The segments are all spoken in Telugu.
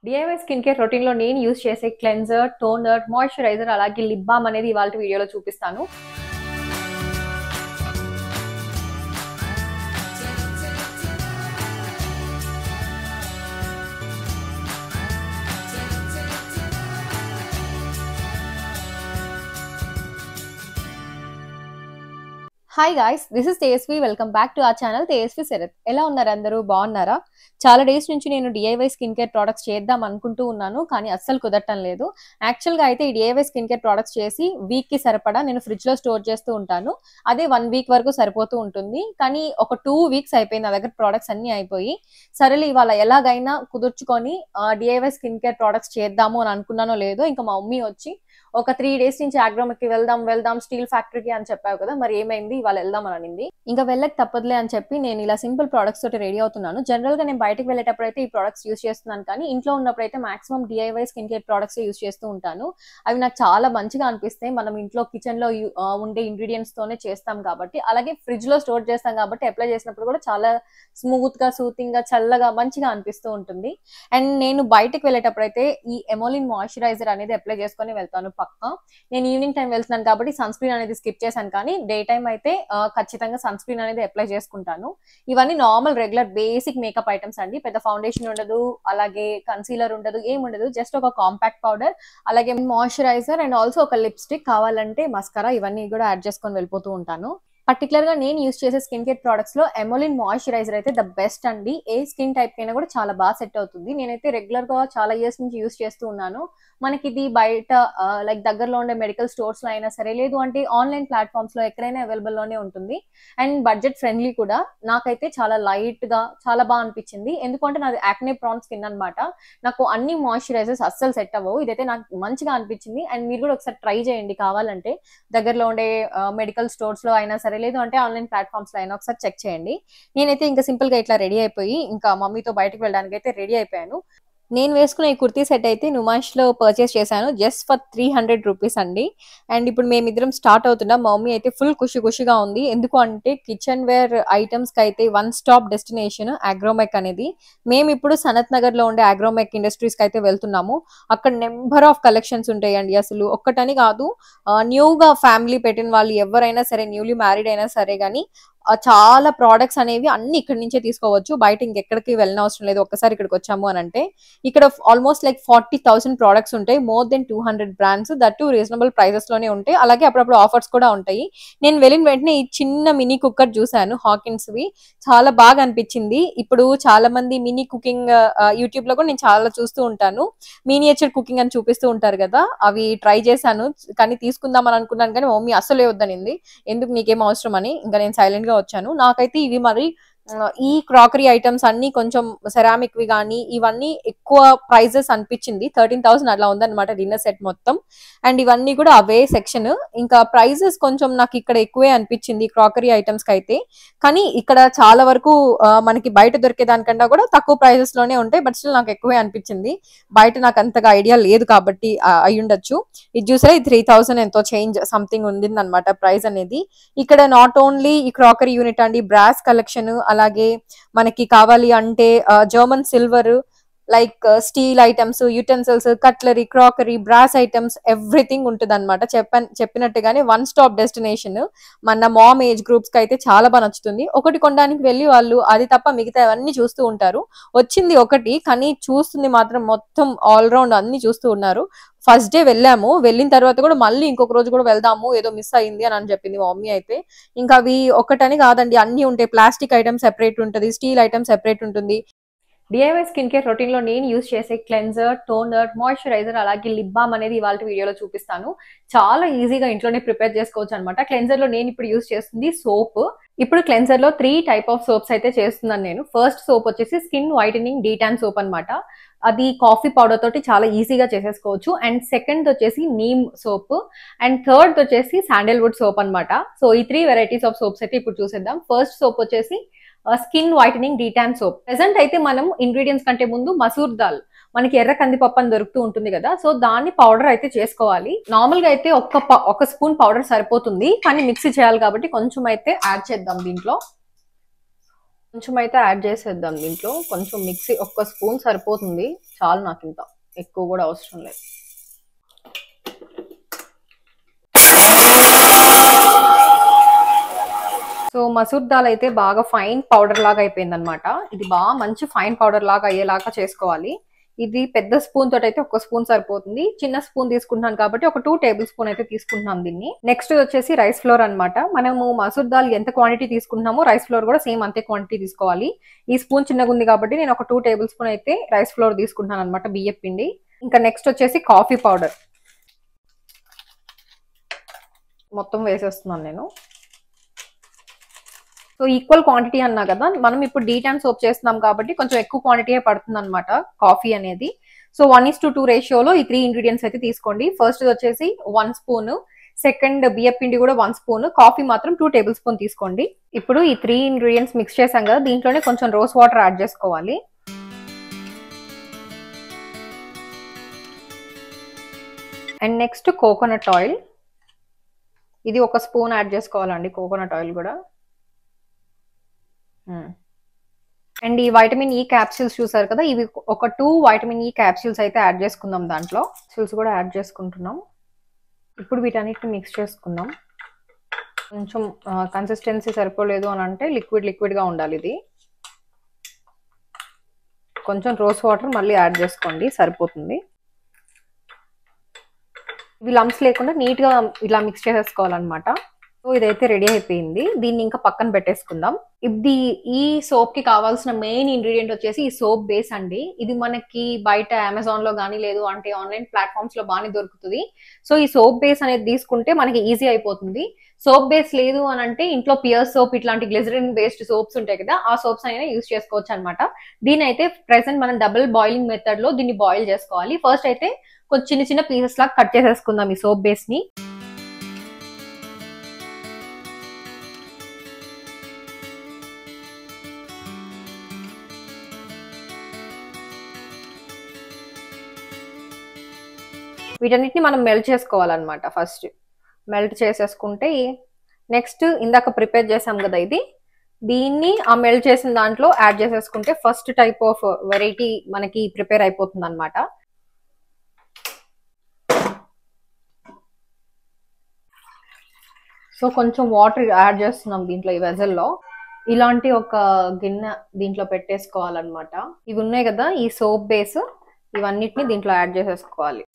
డిఐవై స్కిన్ కేర్ రొటీన్ లో నేను యూజ్ చేసే క్లెన్జర్, టోనర్, మాయిశ్చరైజర్ అలాగే లిప్ బామ్ అనేది ఇవాళ వీడియోలో చూపిస్తాను. Hi guys, this is Tejaswi. Welcome back to our channel Tejaswi Sharath. ఎలా ఉన్నారు అందరూ? బాగున్నారా? చాలా డేస్ నుంచి నేను డిఐవై స్కిన్ కేర్ ప్రొడక్ట్స్ చేద్దాం అనుకుంటూ ఉన్నాను, కానీ అస్సలు కుదరటం లేదు. యాక్చువల్గా అయితే ఈ డిఐవై స్కిన్ కేర్ ప్రొడక్ట్స్ చేసి వీక్కి సరిపడా నేను ఫ్రిడ్జ్లో స్టోర్ చేస్తూ ఉంటాను. అదే 1 వీక్ వరకు సరిపోతూ ఉంటుంది. కానీ ఒక 2 వీక్స్ అయిపోయింది నా దగ్గర ప్రొడక్ట్స్ అన్నీ అయిపోయి. సరేలే ఇవాళ ఎలాగైనా కుదుర్చుకొని డిఐవై స్కిన్ కేర్ ప్రొడక్ట్స్ చేద్దాము అని అనుకున్నానో లేదో, ఇంకా మా మమ్మీ వచ్చి ఒక 3 డేస్ నుంచి ఆగ్రోమెక్ కి వెళ్దాం స్టీల్ ఫ్యాక్టరీకి అని చెప్పావు కదా, మరి ఏమైంది, ఇవాళ వెళ్దాం అని అనింది. ఇంకా వెళ్ళక తప్పదులే అని చెప్పి నేను ఇలా సింపుల్ ప్రొడక్ట్స్ తోటి రెడీ అవుతున్నాను. జనరల్ గా నేను బయటకు వెళ్ళేటప్పుడు అయితే ఈ ప్రొడక్ట్స్ యూస్ చేస్తున్నాను, కానీ ఇంట్లో ఉన్నప్పుడు అయితే maximum DIY skin care products use చేస్తూ ఉంటాను. అవి నాకు చాలా మంచిగా అనిపిస్తాయి. మనం ఇంట్లో కిచెన్ లో ఉండే ఇంగ్రీడియంట్స్ తోనే చేస్తాం కాబట్టి, అలాగే ఫ్రిడ్జ్ లో స్టోర్ చేస్తాం కాబట్టి అప్లై చేసినప్పుడు కూడా చాలా స్మూత్ గా, సూతింగ్ గా, చల్లగా, మంచిగా అనిపిస్తూ ఉంటుంది. అండ్ నేను బయటకు వెళ్ళేటప్పుడు అయితే ఈ ఎమోలిన్ మాయిశ్చరైజర్ అనేది అప్లై చేసుకొని వెళ్తాను పక్కా. నేను ఈవినింగ్ టైం వెళ్తున్నాను కాబట్టి సన్ స్క్రీన్ అనేది స్కిప్ చేశాను, కానీ డే టైం అయితే ఖచ్చితంగా సన్ స్క్రీన్ అనేది అప్లై చేసుకుంటాను. ఇవన్నీ normal regular basic makeup items అండి. పెద్ద ఫౌండేషన్ ఉండదు, అలాగే కన్సీలర్ ఉండదు, ఏముండదు. జస్ట్ ఒక కాంపాక్ట్ పౌడర్, అలాగే మాయిశ్చరైజర్ అండ్ ఆల్సో ఒక లిప్స్టిక్, కావాలంటే మస్కరా, ఇవన్నీ కూడా యాడ్ చేసుకొని వెళ్ళిపోతూ ఉంటాను. పర్టికులర్ గా నేను యూస్ చేసే స్కిన్ కేర్ ప్రొడక్ట్స్ లో ఎమోలిన్ మాయిశ్చరైజర్ అయితే ద బెస్ట్ అండి. ఏ స్కిన్ టైప్ కైనా కూడా చాలా బాగా సెట్ అవుతుంది. నేనైతే రెగ్యులర్ గా చాలా ఇయర్స్ నుంచి యూస్ చేస్తూ ఉన్నాను. మనకి ఇది బయట లైక్ దగ్గరలో ఉండే మెడికల్ స్టోర్స్ లో అయినా సరే, లేదు అంటే ఆన్లైన్ ప్లాట్ఫామ్స్ లో ఎక్కడైనా అవైలబుల్ లోనే ఉంటుంది. అండ్ బడ్జెట్ ఫ్రెండ్లీ కూడా. నాకైతే చాలా లైట్ గా చాలా బాగా అనిపించింది. ఎందుకంటే నాది యాక్నే ప్రాన్ స్కిన్ అనమాట. నాకు అన్ని మాయిశ్చరైజర్స్ అస్సలు సెట్ అవ్వవు. ఇదైతే నాకు మంచిగా అనిపించింది. అండ్ మీరు కూడా ఒకసారి ట్రై చేయండి కావాలంటే. దగ్గరలో ఉండే మెడికల్ స్టోర్స్ లో అయినా సరే, లేదు అంటే ఆన్లైన్ ప్లాట్ఫామ్స్ లో అయినా ఒకసారి చెక్ చేయండి. నేనైతే ఇంకా సింపుల్ గా ఇట్లా రెడీ అయిపోయి ఇంకా మమ్మీతో బయటకు వెళ్ళడానికి అయితే రెడీ అయిపోయాను. నేను వేసుకున్న ఈ కుర్తీ సెట్ అయితే నుమాష్ లో పర్చేస్ చేశాను, జస్ట్ ఫర్ 300 రూపీస్ అండి. అండ్ ఇప్పుడు మేమిద్దరం స్టార్ట్ అవుతున్నాం. మా మమ్మీ అయితే ఫుల్ ఖుషిగా ఉంది. ఎందుకు అంటే కిచెన్ వేర్ ఐటమ్స్ కి అయితే 1 స్టాప్ డెస్టినేషన్ ఆగ్రోమెక్ అనేది. మేము ఇప్పుడు సనత్ నగర్ లో ఉండే ఆగ్రోమెక్ ఇండస్ట్రీస్ కి అయితే వెళ్తున్నాము. అక్కడ నెంబర్ ఆఫ్ కలెక్షన్స్ ఉంటాయండి. అసలు ఒక్కటని కాదు, న్యూగా ఫ్యామిలీ పెట్టిన వాళ్ళు ఎవరైనా సరే, న్యూలీ మ్యారీడ్ అయినా సరే కానీ చాలా ప్రోడక్ట్స్ అనేవి అన్ని ఇక్కడ నుంచే తీసుకోవచ్చు. బయట ఇంకెక్కడికి వెళ్ళిన అవసరం లేదు. ఒక్కసారి ఇక్కడికి వచ్చాము అని అంటే ఇక్కడ ఆల్మోస్ట్ లైక్ 40,000 ప్రోడక్ట్స్ ఉంటాయి. More than 200 brands, that reasonable prices లోనే ఉంటాయి. అలాగే అప్పుడప్పుడు ఆఫర్స్ కూడా ఉంటాయి. నేను వెళ్ళిన వెంటనే ఈ చిన్న మినీ కుక్కర్ చూసాను, హాకిన్స్ వి. చాలా బాగా అనిపించింది. ఇప్పుడు చాలా మంది మినీ కుకింగ్ యూట్యూబ్ లో కూడా నేను చాలా చూస్తూ ఉంటాను. మినియేచర్ కుకింగ్ అని చూపిస్తూ ఉంటారు కదా, అవి ట్రై చేశాను. కానీ తీసుకుందాం అని అనుకున్నాను, కానీ మమ్మీ అసలే వద్దనింది. ఎందుకు, నీకేం అవసరం అని ఇంకా నేను సైలెంట్ గా వచ్చాను. నాకైతే ఇవి మరి ఈ క్రాకరీ ఐటమ్స్ అన్ని కొంచెం సెరామిక్ వి కానీ ఇవన్నీ ఎక్కువ ప్రైజెస్ అనిపించింది. 13,000 అలా ఉందన్నమాట డిన్నర్ సెట్ మొత్తం. అండ్ ఇవన్నీ కూడా అవే సెక్షన్. ఇంకా ప్రైజెస్ కొంచెం నాకు ఇక్కడ ఎక్కువే అనిపించింది క్రాకరీ ఐటమ్స్ కి అయితే. కానీ ఇక్కడ చాలా వరకు మనకి బయట దొరికే దానికన్నా కూడా తక్కువ ప్రైజెస్ లోనే ఉంటాయి. బట్ స్టిల్ నాకు ఎక్కువే అనిపించింది. బయట నాకు అంతగా ఐడియా లేదు కాబట్టి అయి ఉండొచ్చు. ఇది చూసే 3,000 ఎంతో చేంజ్ సంథింగ్ ఉండింది అనమాట ప్రైస్ అనేది. ఇక్కడ నాట్ ఓన్లీ ఈ క్రాకరీ యూనిట్ అండి, బ్రాస్ కలెక్షన్, అలాగే మనకి కావాలి అంటే German silver, like steel items, utensils, cutlery, crockery, brass items, everything ఉంటుంది అనమాట. చెప్పినట్టుగానే 1 స్టాప్ డెస్టినేషన్. మన మామ్ ఏజ్ గ్రూప్స్ కి అయితే చాలా బాగా నచ్చుతుంది. ఒకటి కొనడానికి వెళ్ళి వాళ్ళు అది తప్ప మిగతా అవన్నీ చూస్తూ ఉంటారు. వచ్చింది ఒకటి, కానీ చూస్తుంది మాత్రం మొత్తం ఆల్రౌండ్ అన్ని చూస్తూ ఉన్నారు. ఫస్ట్ డే వెళ్ళాము, వెళ్ళిన తర్వాత కూడా మళ్ళీ ఇంకొక రోజు కూడా వెళ్దాము, ఏదో మిస్ అయింది అని చెప్పింది మా మమ్మీ అయితే. ఇంకా అవి ఒకటని కాదండి, అన్ని ఉంటాయి. ప్లాస్టిక్ ఐటమ్ సెపరేట్ ఉంటుంది, స్టీల్ ఐటమ్ సెపరేట్ ఉంటుంది. డిఐవై స్కిన్ కేర్ రొటీన్ లో నేను యూస్ చేసే క్లెన్జర్, టోనర్, మాయిశ్చరైజర్ అలాగే లిప్ బామ్ అనేది ఇవాళ వీడియోలో చూపిస్తాను. చాలా ఈజీగా ఇంట్లోనే ప్రిపేర్ చేసుకోవచ్చు అనమాట. క్లెన్జర్ లో నేను ఇప్పుడు యూస్ చేస్తుంది సోప్. ఇప్పుడు క్లెన్జర్ లో 3 టైప్ ఆఫ్ సోప్స్ అయితే చేస్తున్నాను నేను. ఫస్ట్ సోప్ వచ్చేసి స్కిన్ వైటనింగ్ డీటాన్ సోప్ అనమాట. అది కాఫీ పౌడర్ తోటి చాలా ఈజీగా చేసేసుకోవచ్చు. అండ్ సెకండ్ వచ్చేసి నీమ్ సోప్, అండ్ థర్డ్ వచ్చేసి శాండల్వుడ్ సోప్ అనమాట. సో ఈ 3 వెరైటీస్ ఆఫ్ సోప్స్ అయితే ఇప్పుడు చూసేద్దాం. ఫస్ట్ సోప్ వచ్చేసి skin whitening D-Tan soap. Present అయితే మనం ఇంగ్రీడియంట్స్ కంటే ముందు మసూర్ దాల్, మనకి ఎర్ర కందిపప్పు అని దొరుకుతూ ఉంటుంది కదా, సో దాన్ని పౌడర్ అయితే చేసుకోవాలి. నార్మల్ గా అయితే ఒక స్పూన్ పౌడర్ సరిపోతుంది, కానీ మిక్సీ చేయాలి కాబట్టి కొంచెం అయితే యాడ్ చేద్దాం దీంట్లో. కొంచెం అయితే యాడ్ చేసేద్దాం దీంట్లో. కొంచెం మిక్సీ ఒక్క స్పూన్ సరిపోతుంది చాలు నాకు, ఇంత ఎక్కువ కూడా అవసరం లేదు. సో మసూర్ దాల్ అయితే బాగా ఫైన్ పౌడర్ లాగా అయిపోయింది అనమాట. ఇది బాగా మంచి ఫైన్ పౌడర్ లాగా అయ్యేలాగా చేసుకోవాలి. ఇది పెద్ద స్పూన్ తోటి అయితే ఒక స్పూన్ సరిపోతుంది. చిన్న స్పూన్ తీసుకుంటున్నాను కాబట్టి ఒక 2 టేబుల్ స్పూన్ అయితే తీసుకుంటున్నాం దీన్ని. నెక్స్ట్ వచ్చేసి రైస్ ఫ్లోర్ అనమాట. మనము మసూర్ దాల్ ఎంత క్వాంటిటీ తీసుకుంటున్నామో రైస్ ఫ్లోర్ కూడా సేమ్ అంతే క్వాంటిటీ తీసుకోవాలి. ఈ స్పూన్ చిన్నగా ఉంది కాబట్టి నేను ఒక 2 టేబుల్ స్పూన్ అయితే రైస్ ఫ్లోర్ తీసుకుంటున్నాను అనమాట, బియ్యం పిండి. ఇంకా నెక్స్ట్ వచ్చేసి కాఫీ పౌడర్ మొత్తం వేసేస్తున్నాను నేను. సో ఈక్వల్ క్వాంటిటీ అన్నా కదా, మనం ఇప్పుడు డీటాన్ సోప్ చేస్తున్నాం కాబట్టి కొంచెం ఎక్కువ క్వాంటిటీ పడుతుంది అనమాట కాఫీ అనేది. సో 1:2 రేషియోలో ఈ 3 ఇంగ్రీడియంట్స్ అయితే తీసుకోండి. ఫస్ట్ వచ్చేసి 1 స్పూన్, సెకండ్ బియ్యం పిండి కూడా 1 స్పూన్, కాఫీ మాత్రం 2 టేబుల్ స్పూన్ తీసుకోండి. ఇప్పుడు ఈ 3 ఇంగ్రీడియంట్స్ మిక్స్ చేసాం కదా, దీంట్లోనే కొంచెం రోజ్ వాటర్ యాడ్ చేసుకోవాలి. అండ్ నెక్స్ట్ కోకోనట్ ఆయిల్, ఇది 1 స్పూన్ యాడ్ చేసుకోవాలండి కోకోనట్ ఆయిల్ కూడా. అండ్ ఈ వైటమిన్ ఈ క్యాప్సూల్స్ చూసారు కదా, ఇవి ఒక 2 వైటమిన్ ఈ క్యాప్సూల్స్ అయితే యాడ్ చేసుకుందాం. దాంట్లో క్యాప్సూల్స్ కూడా యాడ్ చేసుకుంటున్నాం. ఇప్పుడు వీటన్నిటిని మిక్స్ చేసుకుందాం. కొంచెం కన్సిస్టెన్సీ సరిపోలేదు అని అంటే లిక్విడ్ గా ఉండాలి ఇది. కొంచెం రోజ్ వాటర్ మళ్ళీ యాడ్ చేసుకోండి, సరిపోతుంది. ఇవి లంప్స్ లేకుండా నీట్ గా ఇలా మిక్స్ చేసేసుకోవాలన్నమాట. సో ఇదైతే రెడీ అయిపోయింది. దీన్ని ఇంకా పక్కన పెట్టేసుకుందాం. ఇది ఈ సోప్ కి కావాల్సిన మెయిన్ ఇంగ్రీడియంట్ వచ్చేసి ఈ సోప్ బేస్ అండి. ఇది మనకి బయట అమెజాన్ లో కానీ లేదు అంటే ఆన్లైన్ ప్లాట్ఫామ్స్ లో బాగానే దొరుకుతుంది. సో ఈ సోప్ బేస్ అనేది తీసుకుంటే మనకి ఈజీ అయిపోతుంది. సోప్ బేస్ లేదు అని అంటే ఇంట్లో పియర్ సోప్ ఇట్లాంటి గ్లిజరిన్ బేస్డ్ సోప్స్ ఉంటాయి కదా, ఆ సోప్స్ అయినా యూజ్ చేసుకోవచ్చు అనమాట. దీని అయితే ప్రెసెంట్ మనం డబుల్ బాయిలింగ్ మెథడ్ లో దీన్ని బాయిల్ చేసుకోవాలి. ఫస్ట్ అయితే కొంచెం చిన్న పీసెస్ లాగా కట్ చేసేసుకుందాం ఈ సోప్ బేస్ ని. వీటన్నిటిని మనం మెల్ట్ చేసుకోవాలన్నమాట. ఫస్ట్ మెల్ట్ చేసేసుకుంటే నెక్స్ట్ ఇందాక ప్రిపేర్ చేసాం కదా ఇది, దీన్ని ఆ మెల్ట్ చేసిన దాంట్లో యాడ్ చేసేసుకుంటే ఫస్ట్ టైప్ ఆఫ్ వెరైటీ మనకి ప్రిపేర్ అయిపోతుంది అనమాట. సో కొంచెం వాటర్ యాడ్ చేస్తున్నాం దీంట్లో ఈ వెజల్లో. ఇలాంటి ఒక గిన్నె దీంట్లో పెట్టేసుకోవాలన్నమాట. ఇవి ఉన్నాయి కదా ఈ సోప్ బేస్, ఇవన్నిటిని దీంట్లో యాడ్ చేసేసుకోవాలి.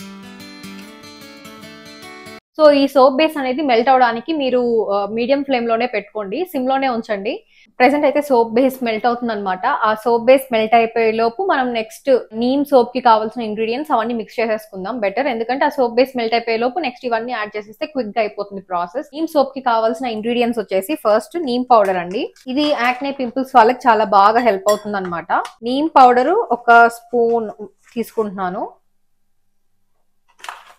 సో ఈ సోప్ బేస్ అనేది మెల్ట్ అవడానికి మీరు మీడియం ఫ్లేమ్ లోనే పెట్టుకోండి, సిమ్ లోనే ఉంచండి. ప్రెసెంట్ అయితే సోప్ బేస్ మెల్ట్ అవుతుంది అనమాట. ఆ సోప్ బేస్ మెల్ట్ అయిపోయే లోపు మనం నెక్స్ట్ నీమ్ సోప్ కి కావాల్సిన ఇంగ్రీడియంట్స్ అవన్నీ మిక్స్ చేసేసుకుందాం బెటర్. ఎందుకంటే ఆ సోప్ బేస్ మెల్ట్ అయిపోయే లోపు నెక్స్ట్ ఇవన్నీ యాడ్ చేసేస్తే క్విక్ గా అయిపోతుంది ప్రాసెస్. నీమ్ సోప్ కి కావాల్సిన ఇంగ్రీడియంట్స్ వచ్చేసి ఫస్ట్ నీమ్ పౌడర్ అండి. ఇది యాక్నే పింపుల్స్ వాళ్ళకి చాలా బాగా హెల్ప్ అవుతుంది అనమాట. నీమ్ పౌడర్ 1 స్పూన్ తీసుకుంటున్నాను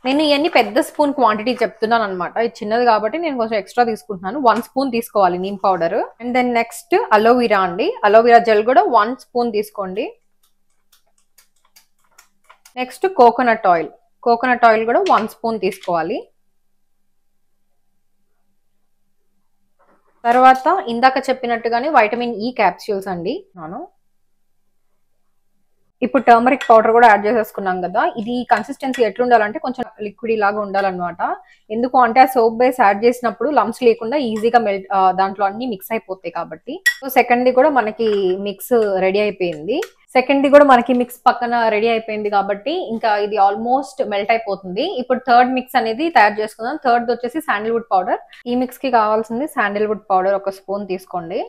నేను. ఇవన్నీ పెద్ద స్పూన్ క్వాంటిటీ చెప్తున్నాను అనమాట, ఇది చిన్నది కాబట్టి నేను కొంచెం ఎక్స్ట్రా తీసుకుంటున్నాను. 1 స్పూన్ తీసుకోవాలి neem powder. And then next aloe vera అండి, అలోవెరా జెల్ కూడా 1 స్పూన్ తీసుకోండి. Next coconut oil, coconut oil కూడా 1 స్పూన్ తీసుకోవాలి. తర్వాత ఇందాక చెప్పినట్టుగానే వైటమిన్ ఈ క్యాప్సూల్స్ అండి. ఇప్పుడు టర్మరిక్ పౌడర్ కూడా యాడ్ చేసేసుకున్నాం కదా, ఇది కన్సిస్టెన్సీ ఎట్లుండాలంటే కొంచెం లిక్విడ్ లాగా ఉండాలన్నమాట. ఎందుకు అంటే ఆ సోప్ బేస్ యాడ్ చేసినప్పుడు లంప్స్ లేకుండా ఈజీగా మెల్ట్ దాంట్లో అన్ని మిక్స్ అయిపోతాయి కాబట్టి. సో సెకండ్ ది కూడా మనకి మిక్స్ రెడీ అయిపోయింది. పక్కన రెడీ అయిపోయింది కాబట్టి ఇంకా ఇది ఆల్మోస్ట్ మెల్ట్ అయిపోతుంది. ఇప్పుడు థర్డ్ మిక్స్ అనేది తయారు చేసుకుందాం. థర్డ్ వచ్చేసి శాండిల్వుడ్ పౌడర్. ఈ మిక్స్ కి కావాల్సింది శాండిల్వుడ్ పౌడర్ 1 స్పూన్ తీసుకోండి.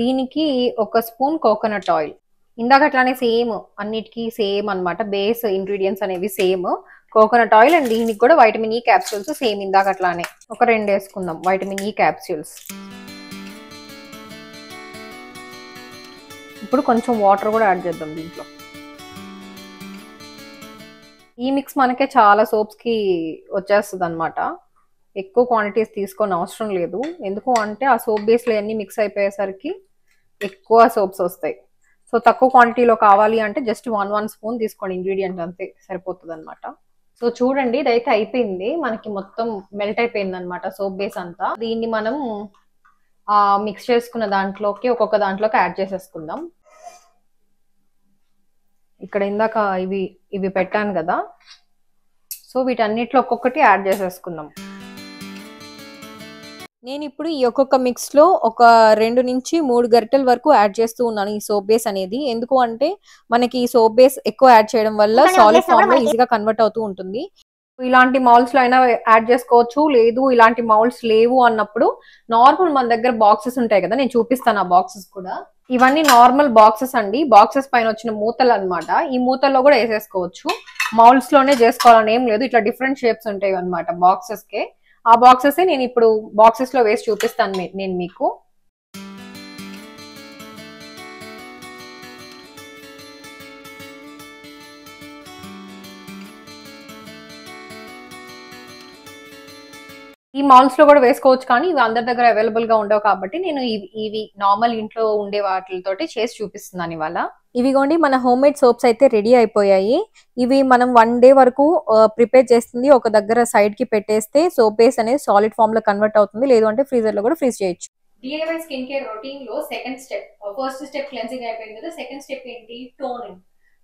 దీనికి 1 స్పూన్ కోకోనట్ ఆయిల్. ఇందాక అట్లానే సేమ్ అన్నిటికీ సేమ్ అనమాట, బేస్ ఇంగ్రీడియంట్స్ అనేవి సేమ్. కోకోనట్ ఆయిల్ అండ్ దీనికి కూడా వైటమిన్ ఈ క్యాప్సూల్స్ సేమ్ ఇందాక అట్లానే ఒక 2 వేసుకుందాం వైటమిన్ ఈ క్యాప్సూల్స్. ఇప్పుడు కొంచెం వాటర్ కూడా యాడ్ చేద్దాం దీంట్లో. ఈ మిక్స్ మనకే చాలా సోప్స్ కి వచ్చేస్తుంది అనమాట, ఎక్కువ క్వాంటిటీస్ తీసుకొని అవసరం లేదు. ఎందుకు అంటే ఆ సోప్ బేస్లో అన్ని మిక్స్ అయిపోయేసరికి ఎక్కువ సోప్స్ వస్తాయి. సో తక్కువ క్వాంటిటీలో కావాలి అంటే జస్ట్ 1 స్పూన్ తీసుకోండి ఇంగ్రీడియంట్, అంతే సరిపోతుంది అనమాట. సో చూడండి ఇదైతే అయిపోయింది, మనకి మొత్తం మెల్ట్ అయిపోయింది అనమాట సోప్ బేస్ అంతా. దీన్ని మనం ఆ మిక్స్ చేసుకున్న దాంట్లోకి ఒక్కొక్క దాంట్లోకి యాడ్ చేసేసుకుందాం. ఇక్కడ ఇందాక ఇవి పెట్టాను కదా, సో వీటన్నిటిలో ఒక్కొక్కటి యాడ్ చేసేసుకుందాం. నేను ఇప్పుడు ఈ ఒక్కొక్క మిక్స్ లో ఒక 2 నుంచి 3 గరిటెల వరకు యాడ్ చేస్తూ ఉన్నాను ఈ సోప్ బేస్ అనేది. ఎందుకు అంటే మనకి ఈ సోప్ బేస్ ఎక్కువ యాడ్ చేయడం వల్ల సాలిడ్ ఫామ్ లో ఈజీగా కన్వర్ట్ అవుతూ ఉంటుంది. ఇలాంటి మౌల్డ్స్ లో అయినా యాడ్ చేసుకోవచ్చు, లేదు ఇలాంటి మౌల్డ్స్ లేవు అన్నప్పుడు నార్మల్ మన దగ్గర బాక్సెస్ ఉంటాయి కదా, నేను చూపిస్తాను ఆ బాక్సెస్ కూడా. ఇవన్నీ నార్మల్ బాక్సెస్ అండి, బాక్సెస్ పైన వచ్చిన మూతలు అనమాట. ఈ మూతల్లో కూడా వేసేసుకోవచ్చు, మౌల్డ్స్ లోనే చేసుకోవాలని ఏం లేదు. ఇట్లా డిఫరెంట్ షేప్స్ ఉంటాయి అనమాట బాక్సెస్ కే. ఆ బాక్సెస్ నేను ఇప్పుడు బాక్సెస్ లో వేసి చూపిస్తాను నేను మీకు. ఈ మాల్స్ లో కూడా వేసుకోవచ్చు, కానీ ఇవి అందరి దగ్గర అవైలబుల్ గా ఉండవు కాబట్టి నేను ఇవి నార్మల్ ఇంట్లో ఉండే వాటితోటి చేసి చూపిస్తున్నాను ఇవాళ. ఇవిగోండి మన హోమ్ మేడ్ సోప్స్ అయితే రెడీ అయిపోయాయి. ఇవి మనం 1 డే వరకు ప్రిపేర్ చేస్తుంది ఒక దగ్గర సైడ్ కి పెట్టేస్తే సోప్ బేస్ అనేది సాలిడ్ ఫామ్ లో కన్వర్ట్ అవుతుంది, లేదు అంటే ఫ్రీజర్ లో కూడా ఫ్రీజ్ చేయొచ్చు. డిఐవై స్కిన్ కేర్ రొటీన్ లో second step, first step cleansing అయిపోయింది కదా, సెకండ్ స్టెప్ ఏంటి, టోనింగ్.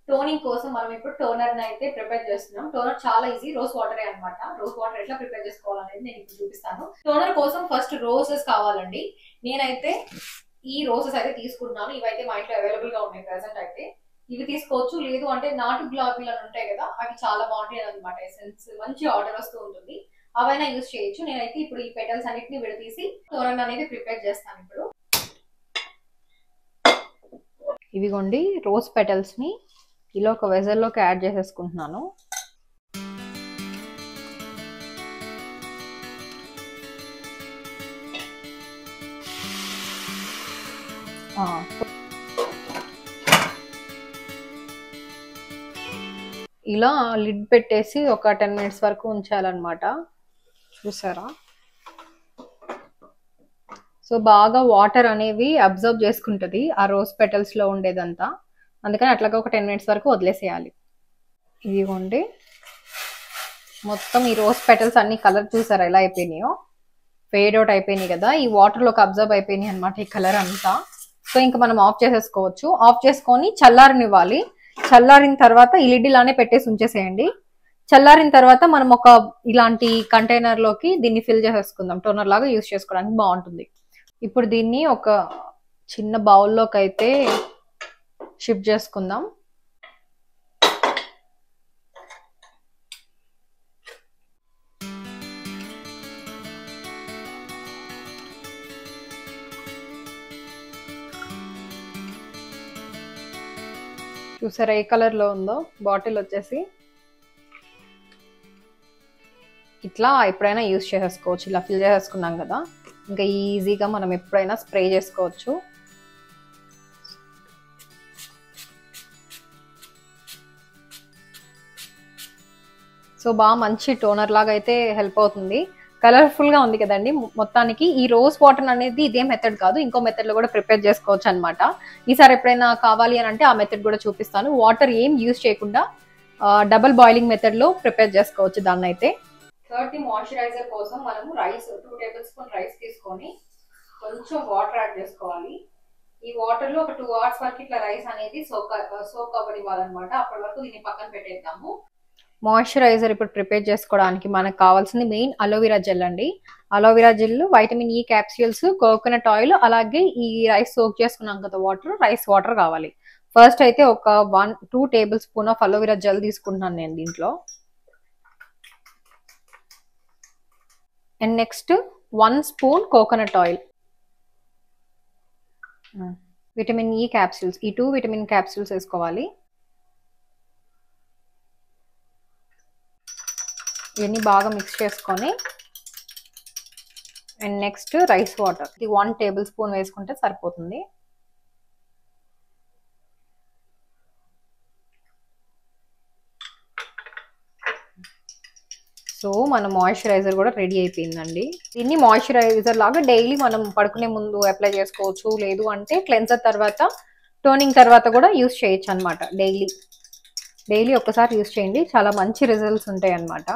టోనింగ్ కోసం మనం ఇప్పుడు టోనర్ అయితే ప్రిపేర్ చేస్తున్నాం. టోనర్ చాలా ఈజీ, రోజ్ వాటర్ అనమాట. రోజ్ వాటర్ ఎట్లా ప్రిపేర్ చేసుకోవాలనేది నేను ఇప్పుడు చూపిస్తాను. టోనర్ కోసం ఫస్ట్ రోజెస్ కావాలండి. నేనైతే ఈ రోజెస్ అయితే తీసుకుంటున్నాను. ఇవైతే మా ఇంట్లో అవైలబుల్ గా ఉన్నాయి ప్రెసెంట్ అయితే. ఇవి తీసుకోవచ్చు, లేదు అంటే నాటు గులాబీలు అని ఉంటాయి కదా, అవి చాలా బాగుంటాయి అనమాట. ఎసెన్స్ మంచి ఆర్డర్ వస్తూ ఉంటుంది, అవైనా యూజ్ చేయొచ్చు. నేనైతే ఇప్పుడు ఈ పెటల్స్ అన్నిటిని విడతీసి టోనర్ అనేది ప్రిపేర్ చేస్తాను ఇప్పుడు. ఇవిగోండి రోజ్ పెటల్స్ ని ఇలా ఒక వెజల్ లోకి యాడ్ చేసేసుకుంటున్నాను. ఇలా లిడ్ పెట్టేసి ఒక 10 మినిట్స్ వరకు ఉంచాలన్నమాట. చూసారా, సో బాగా వాటర్ అనేవి అబ్జర్వ్ చేసుకుంటది ఆ రోజ్ పెటల్స్ లో ఉండేదంతా, అందుకని అట్లాగా ఒక 10 మినిట్స్ వరకు వదిలేసేయాలి. ఇదిగోండి మొత్తం ఈ రోజ్ పెటల్స్ అన్ని కలర్ చూసారా ఎలా అయిపోయినాయో, ఫేడ్ అవుట్ అయిపోయినాయి కదా, ఈ వాటర్ లోకి అబ్జర్వ్ అయిపోయినాయి అనమాట ఈ కలర్ అంతా. సో ఇంకా మనం ఆఫ్ చేసేసుకోవచ్చు. ఆఫ్ చేసుకొని చల్లారనివ్వాలి. చల్లారిన తర్వాత ఈ లిడ్ ఇలానే పెట్టేసి ఉంచేసేయండి. చల్లారిన తర్వాత మనం ఒక ఇలాంటి కంటైనర్ లోకి దీన్ని ఫిల్ చేసేసుకుందాం, టోనర్ లాగా యూజ్ చేసుకోవడానికి బాగుంటుంది. ఇప్పుడు దీన్ని ఒక చిన్న బౌల్లోకి అయితే షిఫ్ట్ చేసుకుందాం. చూసారా ఏ కలర్ లో ఉందో బాటిల్ వచ్చేసి. ఇట్లా ఎప్పుడైనా యూజ్ చేసేసుకోవచ్చు. ఇలా ఫిల్ చేసేసుకున్నాం కదా, ఇంకా ఈజీగా మనం ఎప్పుడైనా స్ప్రే చేసుకోవచ్చు. సో బాగా మంచి టోనర్ లాగా అయితే హెల్ప్ అవుతుంది. కలర్ఫుల్ గా ఉంది కదండి. మొత్తానికి ఈ రోజ్ వాటర్ అనేది ఇదే మెథడ్ కాదు, ఇంకో మెథడ్ లో కూడా ప్రిపేర్ చేసుకోవచ్చు అనమాట. ఈసారి ఎప్పుడైనా కావాలి అని అంటే ఆ మెథడ్ కూడా చూపిస్తాను. వాటర్ ఏం యూజ్ చేయకుండా డబుల్ బాయిలింగ్ మెథడ్ లో ప్రిపేర్ చేసుకోవచ్చు దాన్ని అయితే. థర్డ్ మాయిశ్చరైజర్ కోసం మనము రైస్ 2 టేబుల్ స్పూన్ రైస్ తీసుకొని కొంచెం వాటర్ యాడ్ చేసుకోవాలి. ఈ వాటర్ లో ఒక 2 అవర్స్ వరకు ఇట్లా రైస్ అనేది సోక్ అవ్వనివ్వాలన్నమాట. అప్పటి వరకు దీన్ని పక్కన పెట్టేద్దాము. మాయిశ్చరైజర్ ఇప్పుడు ప్రిపేర్ చేసుకోవడానికి మనకు కావాల్సింది మెయిన్ అలోవెరా జెల్ అండి. Aloe vera gel, vitamin E capsules, coconut oil, అలాగే ఈ రైస్ సోక్ చేసుకున్నాం కదా వాటర్, రైస్ వాటర్ కావాలి. ఫస్ట్ అయితే ఒక 2 table spoon of aloe vera gel తీసుకుంటున్నాను నేను దీంట్లో. And next 1 spoon coconut oil, vitamin E capsules, ఈ 2 విటమిన్ క్యాప్సూల్స్ వేసుకోవాలి. ఇవన్నీ బాగా మిక్స్ చేసుకొని అండ్ నెక్స్ట్ రైస్ వాటర్, ఇది 1 టేబుల్ స్పూన్ వేసుకుంటే సరిపోతుంది. సో మన మాయిశ్చరైజర్ కూడా రెడీ అయిపోయిందండి. దీన్ని మాయిశ్చరైజర్ లాగా డైలీ మనం పడుకునే ముందు అప్లై చేసుకోవచ్చు, లేదు అంటే క్లెన్సర్ తర్వాత, టోనింగ్ తర్వాత కూడా యూజ్ చేయొచ్చు అనమాట. డైలీ ఒక్కసారి యూజ్ చేయండి, చాలా మంచి రిజల్ట్స్ ఉంటాయి అన్నమాట.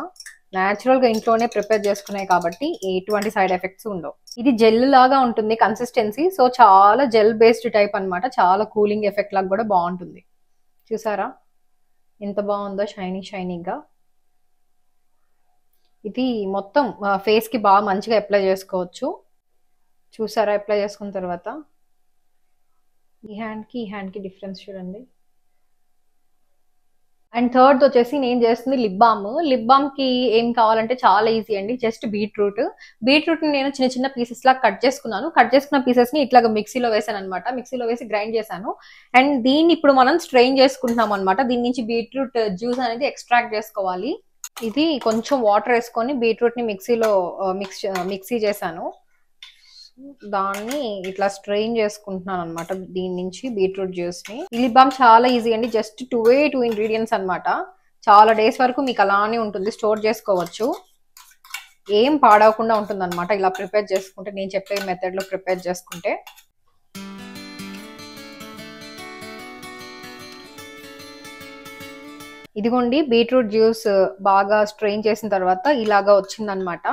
న్యాచురల్ గా ఇంట్లోనే ప్రిపేర్ చేసుకున్నాయి కాబట్టి ఎటువంటి సైడ్ ఎఫెక్ట్స్ ఉండవు. ఇది జెల్ లాగా ఉంటుంది కన్సిస్టెన్సీ, సో చాలా జెల్ బేస్డ్ టైప్ అన్నమాట. చాలా కూలింగ్ ఎఫెక్ట్ లాగా కూడా బాగుంటుంది. చూసారా ఎంత బాగుందో, షైనీగా. ఇది మొత్తం ఫేస్ కి బాగా మంచిగా అప్లై చేసుకోవచ్చు. చూసారా అప్లై చేసుకున్న తర్వాత ఈ హ్యాండ్ కి డిఫరెన్స్ చూడండి. అండ్ థర్డ్ వచ్చేసి నేను చేస్తుంది లిప్ బామ్. లిప్ బామ్ కి ఏం కావాలంటే చాలా ఈజీ అండి. జస్ట్ బీట్రూట్ ని నేను చిన్న చిన్న పీసెస్ లా కట్ చేసుకున్నాను. కట్ చేసుకున్న పీసెస్ ని ఇట్లాగా మిక్సీలో వేసాను అనమాట. మిక్సీలో వేసి గ్రైండ్ చేశాను. అండ్ దీన్ని ఇప్పుడు మనం స్ట్రెయిన్ చేసుకుంటున్నాం అనమాట. దీని నుంచి బీట్రూట్ జ్యూస్ అనేది ఎక్స్ట్రాక్ట్ చేసుకోవాలి. ఇది కొంచెం వాటర్ వేసుకొని బీట్రూట్ ని మిక్సీలో మిక్సీ చేశాను. దాన్ని ఇట్లా స్ట్రెయిన్ చేసుకుంటున్నాను అనమాట. దీని నుంచి బీట్రూట్ జ్యూస్ ని. ఈ లిప్ బామ్ చాలా ఈజీ అండి. జస్ట్ 2 ఇంగ్రీడియంట్స్ అనమాట. చాలా డేస్ వరకు మీకు అలానే ఉంటుంది, స్టోర్ చేసుకోవచ్చు. ఏం పాడవకుండా ఉంటుంది అనమాట ఇలా ప్రిపేర్ చేసుకుంటే, నేను చెప్పే మెథడ్ లో ప్రిపేర్ చేసుకుంటే. ఇదిగోండి బీట్రూట్ జ్యూస్ బాగా స్ట్రెయిన్ చేసిన తర్వాత ఇలాగా వచ్చిందనమాట.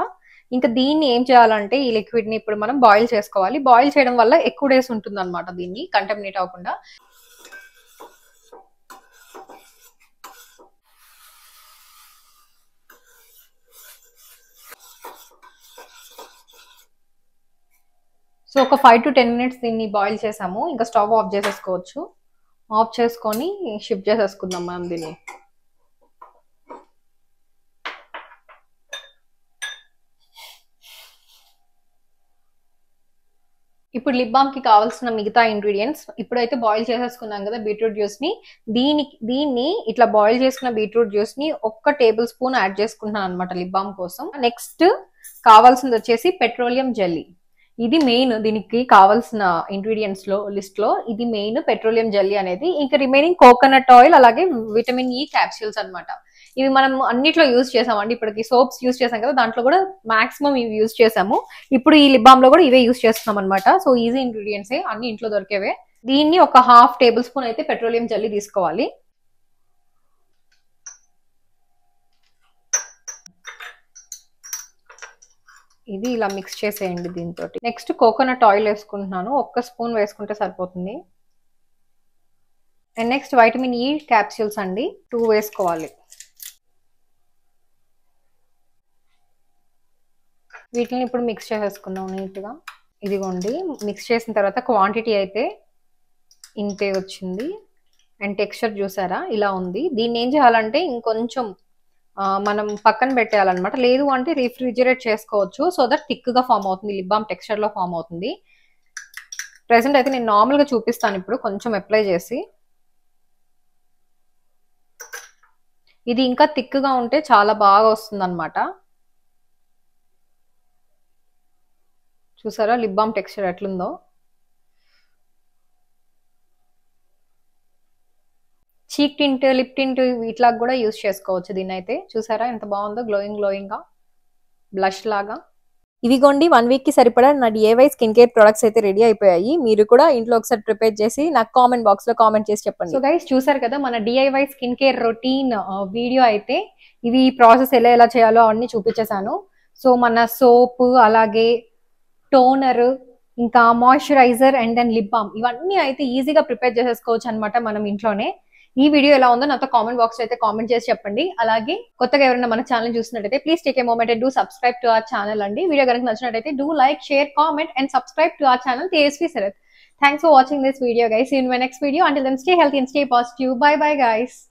ఇంకా దీన్ని ఏం చేయాలంటే ఈ లిక్విడ్ ని ఇప్పుడు మనం బాయిల్ చేసుకోవాలి. బాయిల్ చేయడం వల్ల ఎక్కువ డేస్ ఉంటుంది అనమాట, దీన్ని కంటామినేట్ అవ్వకుండా. సో ఒక 5 to 10 minutes దీన్ని బాయిల్ చేసాము. ఇంకా స్టవ్ ఆఫ్ చేసేసుకోవచ్చు. ఆఫ్ చేసుకొని షిఫ్ట్ చేసేసుకుందాం మనం దీన్ని. ఇప్పుడు లిప్ బామ్ కి కావాల్సిన మిగతా ఇంగ్రీడియంట్స్ ఇప్పుడైతే బాయిల్ చేసేసుకున్నాం కదా బీట్రూట్ జ్యూస్ ని. దీన్ని ఇట్లా బాయిల్ చేసుకున్న బీట్రూట్ జ్యూస్ ని 1 టేబుల్ స్పూన్ యాడ్ చేసుకుంటున్నాను అనమాట లిప్ బామ్ కోసం. నెక్స్ట్ కావాల్సింది వచ్చేసి పెట్రోలియం జెల్లీ. ఇది మెయిన్, దీనికి కావాల్సిన ఇంగ్రీడియంట్స్ లిస్ట్ లో ఇది మెయిన్, పెట్రోలియం జెల్లీ అనేది. ఇంకా రిమైనింగ్ కోకోనట్ ఆయిల్, అలాగే విటమిన్ ఈ క్యాప్సూల్స్ అనమాట. ఇవి మనం అన్నిట్లో యూజ్ చేసామండి. ఇప్పటికి సోప్స్ యూజ్ చేసాం కదా, దాంట్లో కూడా మాక్సిమం ఇవి యూజ్ చేసాము. ఇప్పుడు ఈ లిప్ బామ్ లో కూడా ఇవే యూజ్ చేస్తున్నాం అనమాట. సో ఈజీ ఇంగ్రీడియంట్స్, అన్ని ఇంట్లో దొరికేవే. దీన్ని ఒక 1/2 టేబుల్ స్పూన్ అయితే పెట్రోలియం జెల్లీ తీసుకోవాలి. ఇది ఇలా మిక్స్ చేసేయండి దీంతో. నెక్స్ట్ కోకోనట్ ఆయిల్ వేసుకుంటున్నాను. 1 స్పూన్ వేసుకుంటే సరిపోతుంది. And next vitamin E capsules అండి, 2 వేసుకోవాలి. వీటిని ఇప్పుడు మిక్స్ చేసేసుకుందాం నీట్గా. ఇదిగోండి మిక్స్ చేసిన తర్వాత క్వాంటిటీ అయితే ఇంతే వచ్చింది. అండ్ టెక్స్చర్ చూసారా ఇలా ఉంది. దీన్ని ఏం చేయాలంటే ఇంకొంచెం మనం పక్కన పెట్టేయాలన్నమాట. లేదు అంటే రిఫ్రిజిరేట్ చేసుకోవచ్చు, సో దట్ థిక్ గా ఫామ్ అవుతుంది, లిప్ బామ్ టెక్స్చర్ లో ఫామ్ అవుతుంది. ప్రెసెంట్ అయితే నేను నార్మల్ గా చూపిస్తాను ఇప్పుడు కొంచెం అప్లై చేసి. ఇది ఇంకా థిక్ గా ఉంటే చాలా బాగా వస్తుంది అనమాట. చూసారా లిప్ బామ్ టెక్స్చర్ ఎట్లుందో. చీక్ టింట్, లిప్ టింట్ ఇట్లా కూడా యూజ్ చేసుకోవచ్చు దీన్ని అయితే. చూసారా ఎంత బాగుందో, గ్లోయింగ్ గా బ్లష్ లాగా. ఇవిగోండి 1 వీక్ కి సరిపడా నా డిఐవై స్కిన్ కేర్ ప్రొడక్ట్స్ అయితే రెడీ అయిపోయాయి. మీరు కూడా ఇంట్లో ఒకసారి ప్రిపేర్ చేసి నాకు కామెంట్ బాక్స్ లో కామెంట్ చేసి చెప్పండి. సో గైస్ చూసారు కదా మన DIY skin care routine video అయితే. ఇవి ప్రాసెస్ ఎలా చేయాలో అన్ని చూపించేశాను. సో మన సోప్, అలాగే టోనర్, ఇంకా moisturiser and then lip balm, ఇవన్నీ అయితే ఈజీగా ప్రిపేర్ చేసేసుకోవచ్చు అనమాట మనం ఇంట్లోనే. ఈ వీడియో ఎలా ఉందో నాతో కామెంట్ బాక్స్ లో అయితే కామెంట్ చేసి చెప్పండి. అలాగే కొత్తగా ఎవరైనా మన ఛానల్ చూసినట్టయితే please take a moment and do subscribe to our channel అండి. వీడియో కనుక నచ్చినట్టయితే do like, share, comment and subscribe to our channel Tejaswi Sharath. Thanks for watching this video guys. See you in my next video. Until then, stay healthy and stay positive. Bye bye guys.